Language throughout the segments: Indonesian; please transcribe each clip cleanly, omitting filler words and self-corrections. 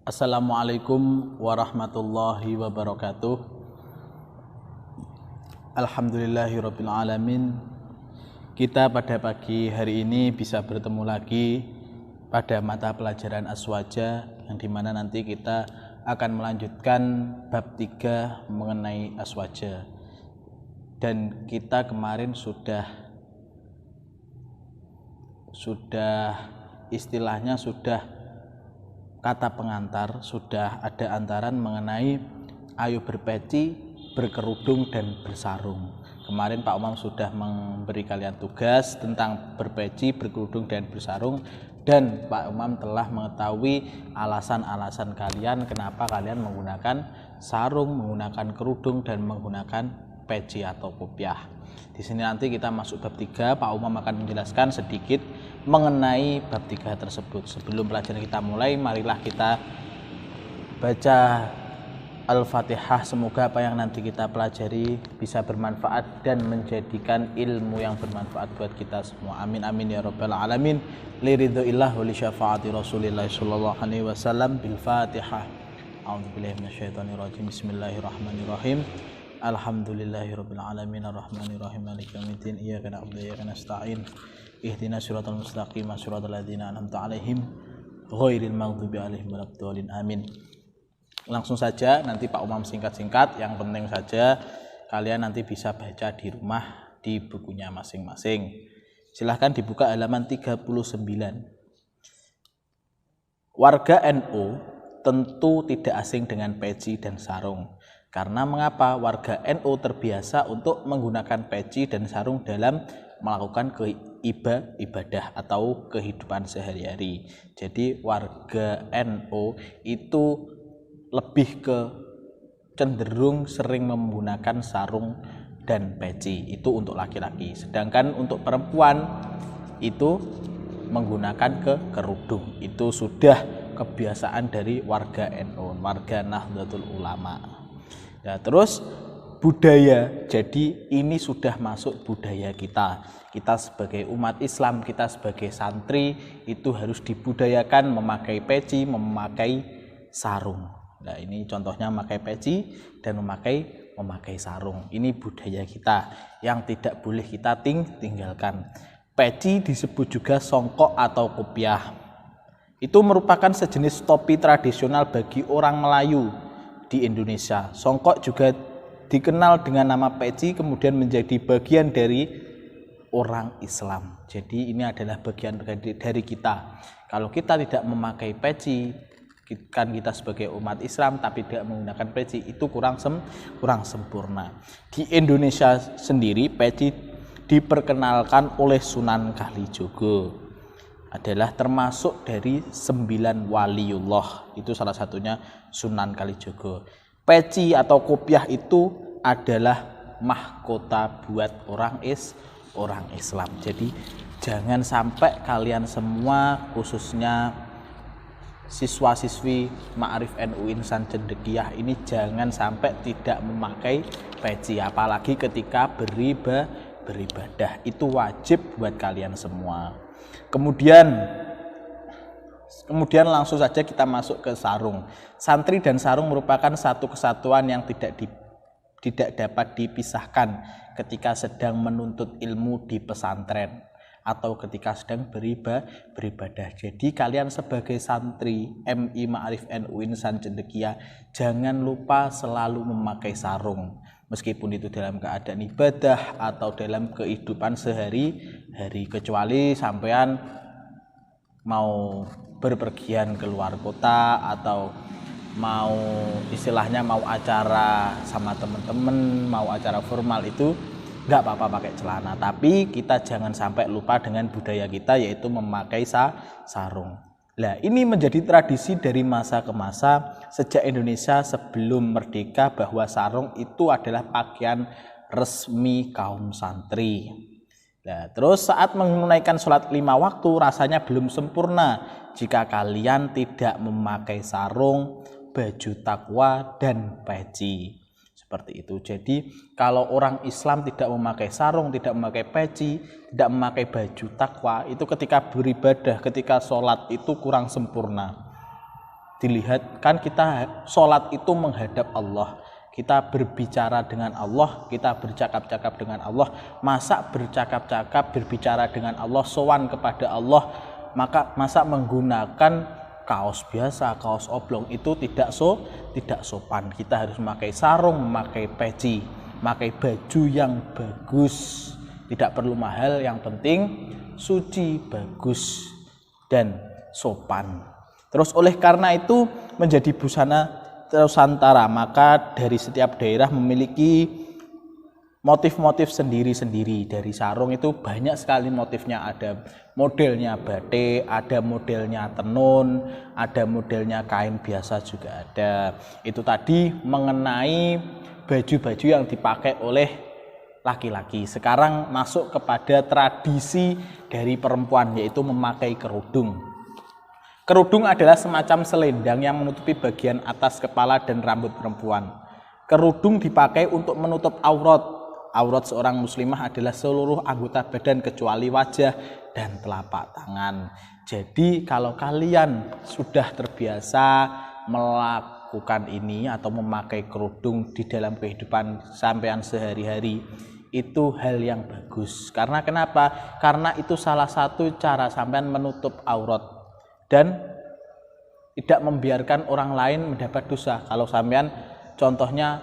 Assalamualaikum warahmatullahi wabarakatuh. Alhamdulillahirabbil alamin. Kita pada pagi hari ini bisa bertemu lagi pada mata pelajaran Aswaja, yang dimana nanti kita akan melanjutkan bab 3 mengenai Aswaja. Dan kita kemarin sudah istilahnya sudah kata pengantar, sudah ada antaran mengenai ayo berpeci, berkerudung, dan bersarung. Kemarin Pak Umam sudah memberi kalian tugas tentang berpeci, berkerudung, dan bersarung, dan Pak Umam telah mengetahui alasan-alasan kalian kenapa kalian menggunakan sarung, menggunakan kerudung, dan menggunakan peci atau kopiah. Di sini nanti kita masuk bab 3, Pak Umam akan menjelaskan sedikit mengenai bab 3 tersebut. Sebelum pelajaran kita mulai, marilah kita baca Al-Fatihah. Semoga apa yang nanti kita pelajari bisa bermanfaat dan menjadikan ilmu yang bermanfaat buat kita semua. Amin amin ya rabbal alamin. Liridhoillah wa li syafaati Rasulillah sallallahu alaihi wasallam. Bil Fatihah. A'udzubillahi minasyaitonir rajim. Bismillahirrahmanirrahim. Alhamdulillahirabbil alamin arrahmanir rahim maliki yaumiddin iyyaka na'budu wa iyyaka nasta'in ihdinas siratal mustaqim siratal ladzina an'amta 'alaihim ghairil maghdubi 'alaihim waladdallin amin. Langsung saja nanti Pak Umam singkat-singkat, yang penting saja kalian nanti bisa baca di rumah di bukunya masing-masing. Silahkan dibuka halaman 39. Warga NU tentu tidak asing dengan peci dan sarung. Karena mengapa? Warga NU terbiasa untuk menggunakan peci dan sarung dalam melakukan ibadah atau kehidupan sehari-hari. Jadi warga NU itu lebih ke cenderung sering menggunakan sarung dan peci, itu untuk laki-laki. Sedangkan untuk perempuan itu menggunakan kerudung. Itu sudah kebiasaan dari warga NU, warga Nahdlatul Ulama. Ya, terus budaya, jadi ini sudah masuk budaya kita. Kita sebagai umat Islam, kita sebagai santri itu harus dibudayakan memakai peci, memakai sarung. Nah, ini contohnya memakai peci dan memakai sarung. Ini budaya kita yang tidak boleh kita tinggalkan. Peci disebut juga songkok atau kopiah. Itu merupakan sejenis topi tradisional bagi orang Melayu di Indonesia. Songkok juga dikenal dengan nama peci, kemudian menjadi bagian dari orang Islam. Jadi ini adalah bagian dari kita. Kalau kita tidak memakai peci, kan kita sebagai umat Islam tapi tidak menggunakan peci, itu kurang sempurna. Di Indonesia sendiri peci diperkenalkan oleh Sunan Kalijogo, adalah termasuk dari 9 waliullah. Itu salah satunya Sunan Kalijogo. Peci atau kopiah itu adalah mahkota buat orang Islam. Jadi jangan sampai kalian semua, khususnya siswa-siswi Ma'arif NU Insan Cendekiah ini, jangan sampai tidak memakai peci, apalagi ketika beribadah. Itu wajib buat kalian semua. Kemudian langsung saja kita masuk ke sarung. Santri dan sarung merupakan satu kesatuan yang tidak dapat dipisahkan ketika sedang menuntut ilmu di pesantren atau ketika sedang beribadah. Jadi kalian sebagai santri MI Ma'arif NU Insan Cendekiah jangan lupa selalu memakai sarung, meskipun itu dalam keadaan ibadah atau dalam kehidupan sehari-hari, kecuali sampean mau berpergian ke luar kota atau mau istilahnya mau acara sama teman-teman, mau acara formal, itu nggak apa-apa pakai celana. Tapi kita jangan sampai lupa dengan budaya kita, yaitu memakai sarung. Nah, ini menjadi tradisi dari masa ke masa sejak Indonesia sebelum merdeka, bahwa sarung itu adalah pakaian resmi kaum santri. Nah, terus saat menunaikan sholat 5 waktu rasanya belum sempurna jika kalian tidak memakai sarung, baju takwa, dan peci. Seperti itu. Jadi kalau orang Islam tidak memakai sarung, tidak memakai peci, tidak memakai baju takwa, itu ketika beribadah, ketika sholat itu kurang sempurna. Dilihat kan kita sholat itu menghadap Allah, kita berbicara dengan Allah, kita bercakap-cakap dengan Allah. Masa bercakap-cakap, berbicara dengan Allah, sowan kepada Allah, masa menggunakan kaos biasa, kaos oblong itu tidak sopan. Kita harus memakai sarung, memakai peci, memakai baju yang bagus. Tidak perlu mahal, yang penting suci, bagus, dan sopan. Terus oleh karena itu menjadi busana Nusantara, maka dari setiap daerah memiliki motif-motif sendiri-sendiri. Dari sarung itu banyak sekali motifnya, ada modelnya batik, ada modelnya tenun, ada modelnya kain biasa juga ada. Itu tadi mengenai baju-baju yang dipakai oleh laki-laki. Sekarang masuk kepada tradisi dari perempuan, yaitu memakai kerudung. Kerudung adalah semacam selendang yang menutupi bagian atas kepala dan rambut perempuan. Kerudung dipakai untuk menutup aurat. Aurat seorang muslimah adalah seluruh anggota badan kecuali wajah dan telapak tangan. Jadi kalau kalian sudah terbiasa melakukan ini atau memakai kerudung di dalam kehidupan sampean sehari-hari, itu hal yang bagus. Karena kenapa? Karena itu salah satu cara sampean menutup aurat dan tidak membiarkan orang lain mendapat dosa. Kalau sampean contohnya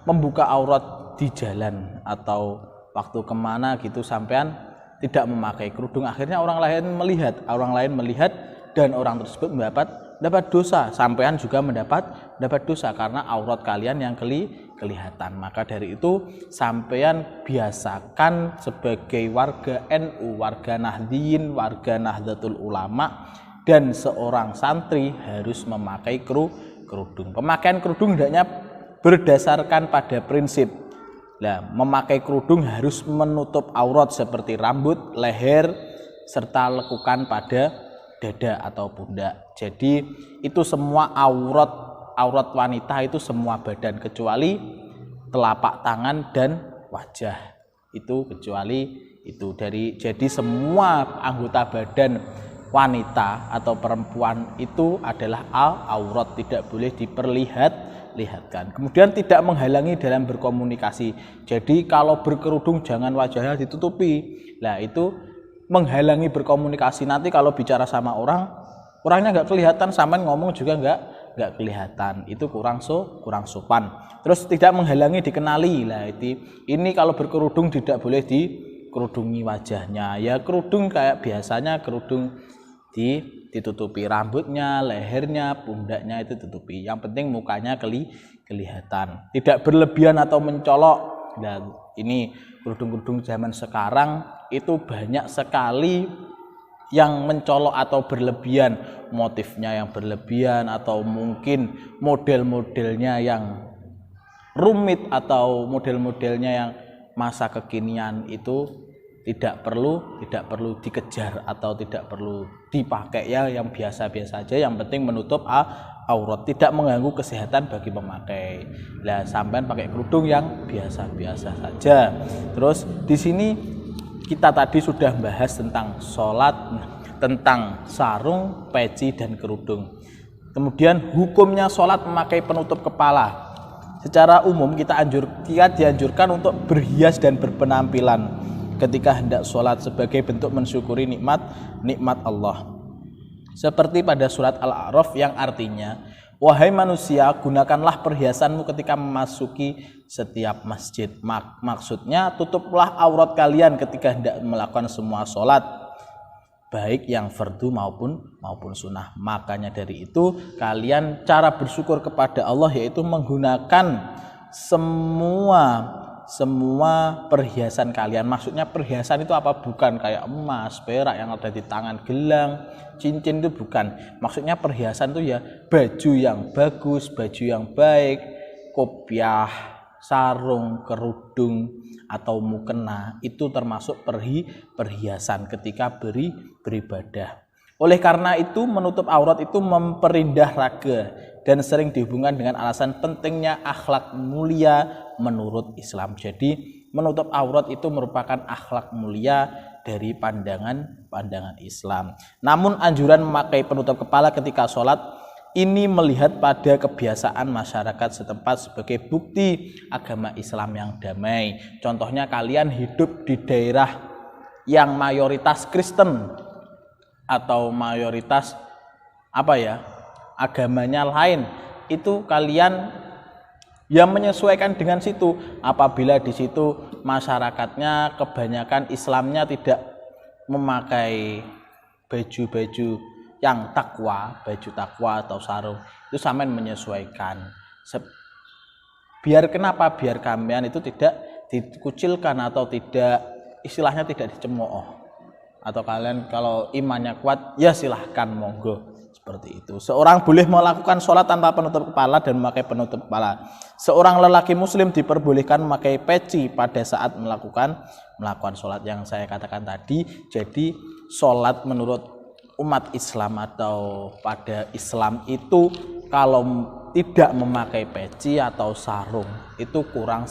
membuka aurat di jalan atau waktu kemana gitu, sampean tidak memakai kerudung, akhirnya orang lain melihat dan orang tersebut mendapat dosa. Sampean juga mendapat dosa karena aurat kalian yang kelihatan. Maka dari itu sampean biasakan sebagai warga NU, warga Nahdliyin, warga Nahdlatul Ulama, dan seorang santri harus memakai kerudung. Pemakaian kerudung hendaknya berdasarkan pada prinsip. Nah, memakai kerudung harus menutup aurat seperti rambut, leher, serta lekukan pada dada atau pundak. Jadi itu semua aurat wanita, itu semua badan kecuali telapak tangan dan wajah. Itu kecuali itu jadi semua anggota badan wanita atau perempuan itu adalah aurat, tidak boleh diperlihatkan. Kemudian tidak menghalangi dalam berkomunikasi. Jadi kalau berkerudung jangan wajahnya ditutupi. Nah, itu menghalangi berkomunikasi. Nanti kalau bicara sama orangnya nggak kelihatan, sampean ngomong juga nggak kelihatan. Itu kurang sopan. Terus tidak menghalangi dikenali. Nah, ini kalau berkerudung tidak boleh dikerudungi wajahnya. Ya kerudung kayak biasanya kerudung ditutupi rambutnya, lehernya, pundaknya itu tutupi. Yang penting mukanya kelihatan. Tidak berlebihan atau mencolok. Dan ini kerudung-kerudung zaman sekarang itu banyak sekali yang mencolok atau berlebihan, motifnya yang berlebihan atau mungkin model-modelnya yang rumit atau model-modelnya yang masa kekinian. Itu tidak perlu dikejar atau tidak perlu dipakai, ya yang biasa-biasa aja, yang penting menutup aurat, tidak mengganggu kesehatan bagi pemakai. Lah sampean pakai kerudung yang biasa-biasa saja. Terus di sini kita tadi sudah bahas tentang sholat, tentang sarung, peci, dan kerudung. Kemudian hukumnya sholat memakai penutup kepala. Secara umum kita dianjurkan untuk berhias dan berpenampilan ketika hendak sholat sebagai bentuk mensyukuri nikmat Allah. Seperti pada surat Al-A'raf yang artinya, wahai manusia, gunakanlah perhiasanmu ketika memasuki setiap masjid. Maksudnya tutuplah aurat kalian ketika hendak melakukan semua sholat, baik yang fardu maupun sunnah. Makanya dari itu kalian cara bersyukur kepada Allah yaitu menggunakan semua perhiasan kalian. Maksudnya perhiasan itu apa? Bukan kayak emas, perak yang ada di tangan, gelang, cincin, itu bukan. Maksudnya perhiasan itu ya baju yang bagus, baju yang baik, kopiah, sarung, kerudung, atau mukena. Itu termasuk perhiasan ketika beribadah. Oleh karena itu menutup aurat itu memperindah raga dan sering dihubungkan dengan alasan pentingnya akhlak mulia menurut Islam. Jadi menutup aurat itu merupakan akhlak mulia dari pandangan Islam. Namun anjuran memakai penutup kepala ketika sholat ini melihat pada kebiasaan masyarakat setempat sebagai bukti agama Islam yang damai. Contohnya kalian hidup di daerah yang mayoritas Kristen atau mayoritas agamanya lain, itu kalian yang menyesuaikan dengan situ. Apabila di situ masyarakatnya kebanyakan Islamnya tidak memakai baju-baju yang baju takwa atau sarung, itu sampean menyesuaikan. Biar kalian itu tidak dikucilkan atau tidak, istilahnya tidak dicemooh. Atau kalian kalau imannya kuat, ya silahkan monggo. Seperti itu. Seorang boleh melakukan sholat tanpa penutup kepala dan memakai penutup kepala. Seorang lelaki muslim diperbolehkan memakai peci pada saat melakukan sholat yang saya katakan tadi. Jadi sholat menurut umat Islam atau pada Islam itu kalau tidak memakai peci atau sarung itu kurang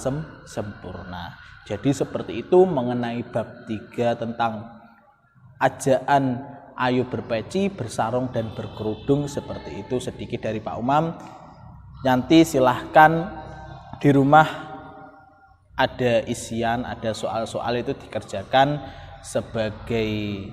sempurna. Jadi seperti itu mengenai bab 3 tentang ajaan ayo berpeci, bersarung dan berkerudung, seperti itu sedikit dari Pak Umam. Nanti silahkan di rumah ada isian, ada soal-soal itu dikerjakan sebagai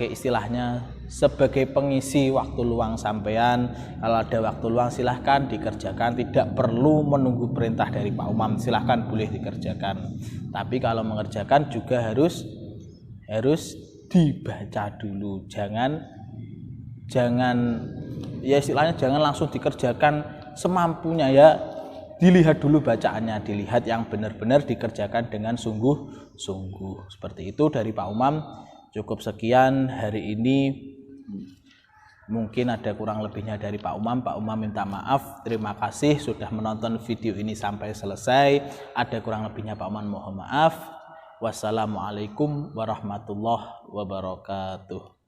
istilahnya sebagai pengisi waktu luang sampean. Kalau ada waktu luang silahkan dikerjakan, tidak perlu menunggu perintah dari Pak Umam, silahkan boleh dikerjakan. Tapi kalau mengerjakan juga harus dibaca dulu, jangan ya istilahnya jangan langsung dikerjakan semampunya, ya dilihat dulu bacaannya, dilihat yang benar-benar dikerjakan dengan sungguh-sungguh. Seperti itu dari Pak Umam. Cukup sekian hari ini, mungkin ada kurang lebihnya dari Pak Umam. Pak Umam minta maaf, terima kasih sudah menonton video ini sampai selesai. Ada kurang lebihnya Pak Umam mohon maaf. Wassalamualaikum warahmatullahi wabarakatuh.